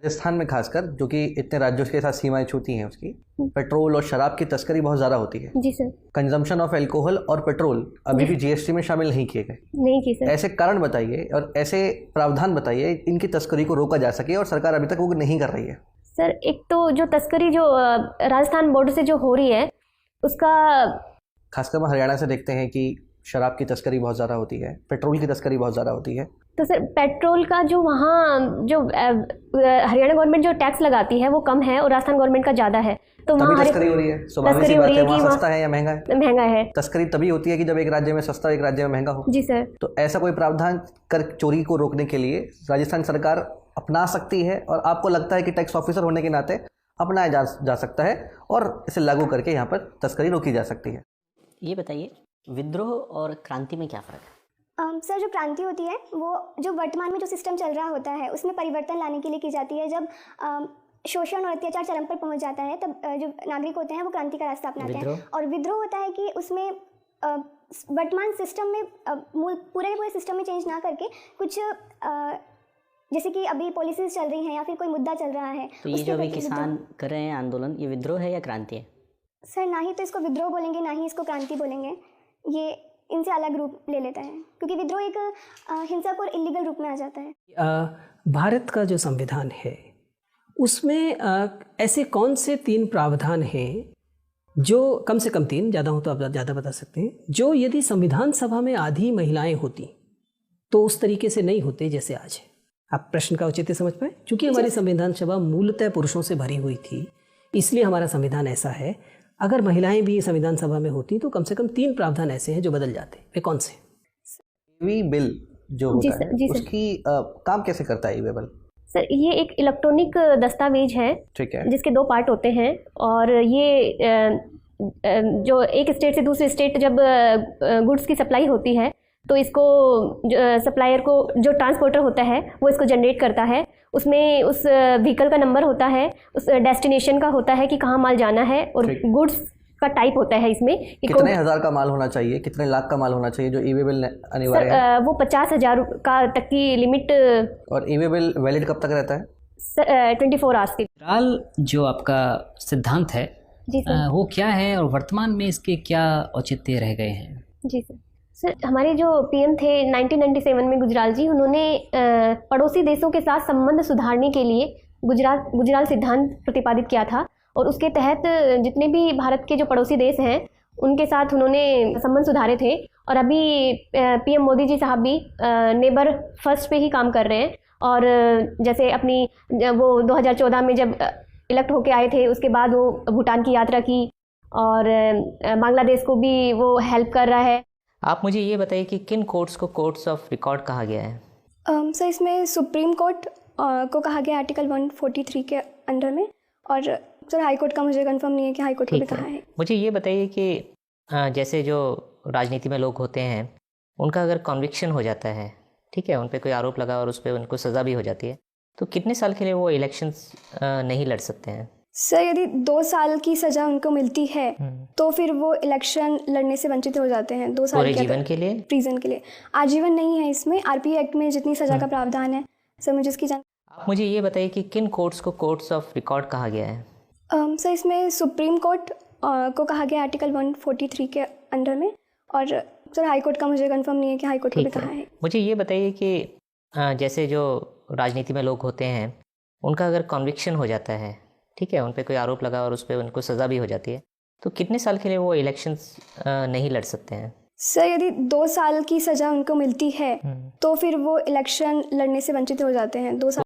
राजस्थान में खासकर, जो कि इतने राज्यों के साथ सीमाएं छूती हैं, उसकी पेट्रोल और शराब की तस्करी बहुत ज़्यादा होती है। जी सर। कंजम्पशन ऑफ अल्कोहल और पेट्रोल अभी भी जीएसटी में शामिल नहीं किए गए। नहीं की सर। ऐसे कारण बताइए और ऐसे प्रावधान बताइए इनकी तस्करी को रोका जा सके, और सरकार अभी तक वो नहीं कर रही है। सर एक तो जो तस्करी जो राजस्थान बॉर्डर से जो हो रही है उसका, खासकर हम हरियाणा से देखते हैं कि शराब की तस्करी बहुत ज़्यादा होती है, पेट्रोल की तस्करी बहुत ज़्यादा होती है। तो सर पेट्रोल का जो वहाँ जो हरियाणा गवर्नमेंट जो टैक्स लगाती है वो कम है और राजस्थान गवर्नमेंट का ज़्यादा है, तो वहाँ तस्करी हो रही है। स्वाभाविक सी बात है, वहाँ सस्ता है या महंगा है? महंगा है। तस्करी तभी होती है कि जब एक राज्य में सस्ता एक राज्य में महंगा हो। जी सर। तो ऐसा कोई प्रावधान कर चोरी को रोकने के लिए राजस्थान सरकार अपना सकती है, और आपको लगता है कि टैक्स ऑफिसर होने के नाते अपनाया जा सकता है और इसे लागू करके यहाँ पर तस्करी रोकी जा सकती है? ये बताइए, विद्रोह और क्रांति में क्या फ़र्क है? सर जो क्रांति होती है वो जो वर्तमान में जो सिस्टम चल रहा होता है उसमें परिवर्तन लाने के लिए की जाती है। जब शोषण और अत्याचार चरम पर पहुंच जाता है तब जो नागरिक होते हैं वो क्रांति का रास्ता अपनाते हैं। और विद्रोह होता है कि उसमें वर्तमान सिस्टम में पूरे के पूरे सिस्टम में चेंज ना करके कुछ जैसे कि अभी पॉलिसीज चल रही हैं या फिर कोई मुद्दा चल रहा है। तो ये जो अभी किसान कर रहे हैं आंदोलन, ये विद्रोह है या क्रांति है? सर ना ही तो इसको विद्रोह बोलेंगे ना ही इसको क्रांति बोलेंगे, ये इनसे अलग रूप ले लेता है, क्योंकि विद्रोह एक हिंसक और इलीगल रूप में आ जाता है। भारत का जो संविधान है उसमें ऐसे कौन से 3 प्रावधान हैं जो, कम से कम 3, ज़्यादा हो तो आप ज़्यादा बता सकते हैं, जो यदि संविधान सभा में आधी महिलाएं होती तो उस तरीके से नहीं होते जैसे आज है? आप प्रश्न का औचित्य समझ पाए? क्योंकि हमारी संविधान सभा मूलतः पुरुषों से भरी हुई थी, इसलिए हमारा संविधान ऐसा है। अगर महिलाएं भी संविधान सभा में होती तो कम से कम 3 प्रावधान ऐसे हैं जो बदल जाते। वे कौन से? ई बिल जो होता है उसकी काम कैसे करता है? ई बिल सर ये एक इलेक्ट्रॉनिक दस्तावेज है, ठीक है, जिसके 2 पार्ट होते हैं। और ये जो एक स्टेट से दूसरे स्टेट जब गुड्स की सप्लाई होती है तो इसको सप्लायर को जो ट्रांसपोर्टर होता है वो इसको जनरेट करता है। उसमें उस व्हीकल का नंबर होता है, उस डेस्टिनेशन का होता है कि कहाँ माल जाना है, और गुड्स का टाइप होता है इसमें कि कितने हज़ार का माल होना चाहिए, कितने लाख का माल होना चाहिए जो ई बिल अनिवार्य है? वो 50,000 का तक की लिमिट। और ई बिल वैलिड कब तक रहता है? 24 आवर्स के। फिलहाल जो आपका सिद्धांत है वो क्या है और वर्तमान में इसके क्या औचित्य रह गए हैं? जी सर, हमारे जो पीएम थे 1997 में गुजराल जी, उन्होंने पड़ोसी देशों के साथ संबंध सुधारने के लिए गुजराल सिद्धांत प्रतिपादित किया था। और उसके तहत जितने भी भारत के जो पड़ोसी देश हैं उनके साथ उन्होंने संबंध सुधारे थे। और अभी पीएम मोदी जी साहब भी नेबर फर्स्ट पे ही काम कर रहे हैं। और जैसे अपनी वो 2014 में जब इलेक्ट होके आए थे उसके बाद वो भूटान की यात्रा की, और बांग्लादेश को भी वो हेल्प कर रहा है। आप मुझे ये बताइए कि किन कोर्ट्स को कोर्ट्स ऑफ रिकॉर्ड कहा गया है? सर इसमें सुप्रीम कोर्ट को कहा गया आर्टिकल 143 के अंडर में, और सर हाई कोर्ट का मुझे कंफर्म नहीं है कि हाई कोर्ट को भी कहा है। मुझे ये बताइए कि जैसे जो राजनीति में लोग होते हैं उनका अगर कन्विक्शन हो जाता है, ठीक है, उन पर कोई आरोप लगा और उस पर उनको सज़ा भी हो जाती है, तो कितने साल के लिए वो इलेक्शंस नहीं लड़ सकते हैं? सर यदि 2 साल की सज़ा उनको मिलती है तो फिर वो इलेक्शन लड़ने से वंचित हो जाते हैं। 2 साल पूरे जीवन के लिए? प्रिजन के लिए। आजीवन नहीं है इसमें, आरपीए एक्ट में जितनी सज़ा का प्रावधान है सर मुझे इसकी आप मुझे ये बताइए कि किन कोर्ट्स को कोर्ट्स ऑफ रिकॉर्ड कहा गया है? सर इसमें सुप्रीम कोर्ट को कहा गया आर्टिकल 143 के अंडर में, और सर हाई कोर्ट का मुझे कंफर्म नहीं है कि हाई कोर्ट को भी कहा है। मुझे ये बताइए कि जैसे जो राजनीति में लोग होते हैं उनका अगर कन्विक्शन हो जाता है, ठीक है, उन पर कोई आरोप लगा और उस पर उनको सज़ा भी हो जाती है, तो कितने साल के लिए वो इलेक्शंस नहीं लड़ सकते हैं? सर यदि 2 साल की सज़ा उनको मिलती है तो फिर वो इलेक्शन लड़ने से वंचित हो जाते हैं। 2 साल